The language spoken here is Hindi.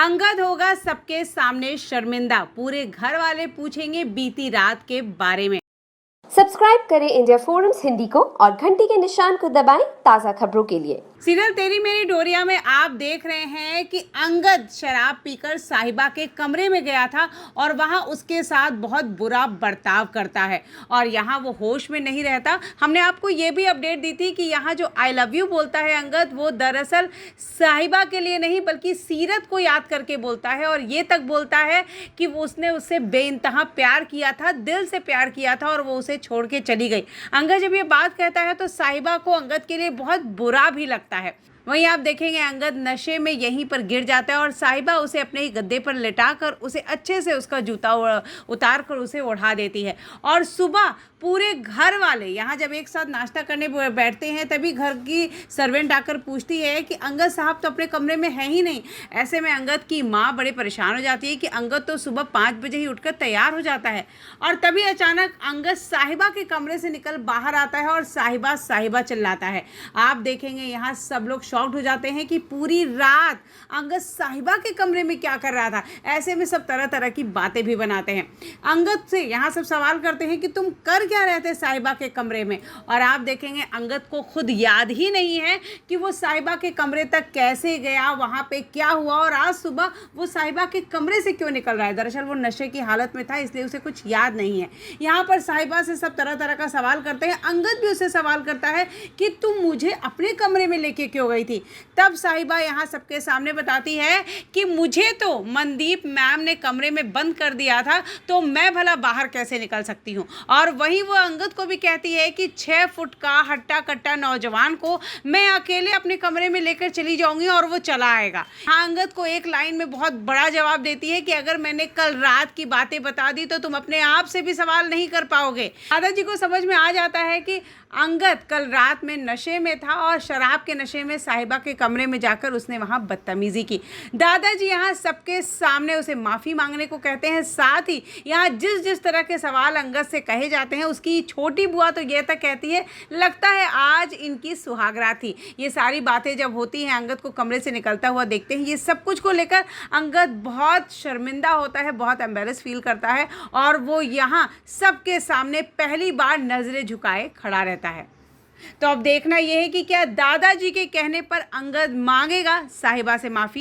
अंगद होगा सबके सामने शर्मिंदा, पूरे घर वाले पूछेंगे बीती रात के बारे में। सब्सक्राइब करें इंडिया फोरम्स हिंदी को और घंटी के निशान को दबाएं ताज़ा खबरों के लिए। सीरियल तेरी मेरी डोरिया में आप देख रहे हैं कि अंगद शराब पीकर साहिबा के कमरे में गया था और वहां उसके साथ बहुत बुरा बर्ताव करता है और यहां वो होश में नहीं रहता। हमने आपको ये भी अपडेट दी थी कि यहां जो आई लव यू बोलता है अंगद, वो दरअसल साहिबा के लिए नहीं बल्कि सीरत को याद करके बोलता है और ये तक बोलता है कि उसने उससे बेइंतहा प्यार किया था, दिल से प्यार किया था और वो उसे छोड़ के चली गई। अंगद जब ये बात कहता है तो साहिबा को अंगद के लिए बहुत बुरा भी लगता है। वहीं आप देखेंगे अंगद नशे में यहीं पर गिर जाता है और साहिबा उसे अपने ही गद्दे पर लेटाकर उसे अच्छे से उसका जूता उतार कर उसे ओढ़ा देती है। और सुबह पूरे घर वाले यहाँ जब एक साथ नाश्ता करने बैठते हैं तभी घर की सर्वेंट आकर पूछती है कि अंगद साहब तो अपने कमरे में है ही नहीं। ऐसे में अंगद की माँ बड़े परेशान हो जाती है कि अंगद तो सुबह 5 बजे ही उठकर तैयार हो जाता है और तभी अचानक अंगद साहिबा के कमरे से निकल बाहर आता है और साहिबा साहिबा चिल्लाता है। आप देखेंगे यहाँ सब लोग शॉक्ड हो जाते हैं कि पूरी रात अंगद साहिबा के कमरे में क्या कर रहा था। ऐसे में सब तरह तरह की बातें भी बनाते हैं। अंगद से यहाँ सब सवाल करते हैं कि तुम कर क्या रहे थे साहिबा के कमरे में, और आप देखेंगे अंगद को खुद याद ही नहीं है कि वो साहिबा के कमरे तक कैसे गया, वहाँ पे क्या हुआ और आज सुबह वो साहिबा के कमरे से क्यों निकल रहा है। दरअसल वो नशे की हालत में था इसलिए उसे कुछ याद नहीं है। यहाँ पर साहिबा से सब तरह तरह का सवाल करते हैं। अंगद भी उससे सवाल करता है कि तुम मुझे अपने कमरे में लेके क्यों गई थी। तब साहिबा यहाँ सबके सामने बताती है कि मुझे तो मनदीप मैम ने कमरे में बंद कर दिया था तो मैं भला बाहर कैसे निकल सकती हूँ। और वहीं वो अंगद को भी कहती है कि 6 फुट का हट्टा कट्टा नौजवान को मैं अकेले अपने कमरे में लेकर चली जाऊंगी और वो चला आएगा। हाँ, अंगद को एक लाइन में बहुत बड़ा जवाब देती है कि अगर मैंने कल रात की बातें बता दी तो तुम अपने आप से भी सवाल नहीं कर पाओगे। दादाजी को समझ में आ जाता है कि अंगद कल रात में नशे में था और शराब के नशे में साहिबा के कमरे में जाकर उसने वहां बदतमीजी की। दादाजी यहाँ सबके सामने उसे माफ़ी मांगने को कहते हैं। साथ ही यहाँ जिस जिस तरह के सवाल अंगद से कहे जाते हैं उसकी छोटी बुआ तो ये तक कहती है लगता है आज इनकी सुहागरात थी। ये सारी बातें जब होती हैं अंगद को कमरे से निकलता हुआ देखते हैं। ये सब कुछ को लेकर अंगद बहुत शर्मिंदा होता है, बहुत एम्बेरस फील करता है और वो यहाँ सबके सामने पहली बार नज़रें झुकाए खड़ा रहता है। तो अब देखना यह है कि क्या दादाजी के कहने पर अंगद मांगेगा साहिबा से माफ़ी।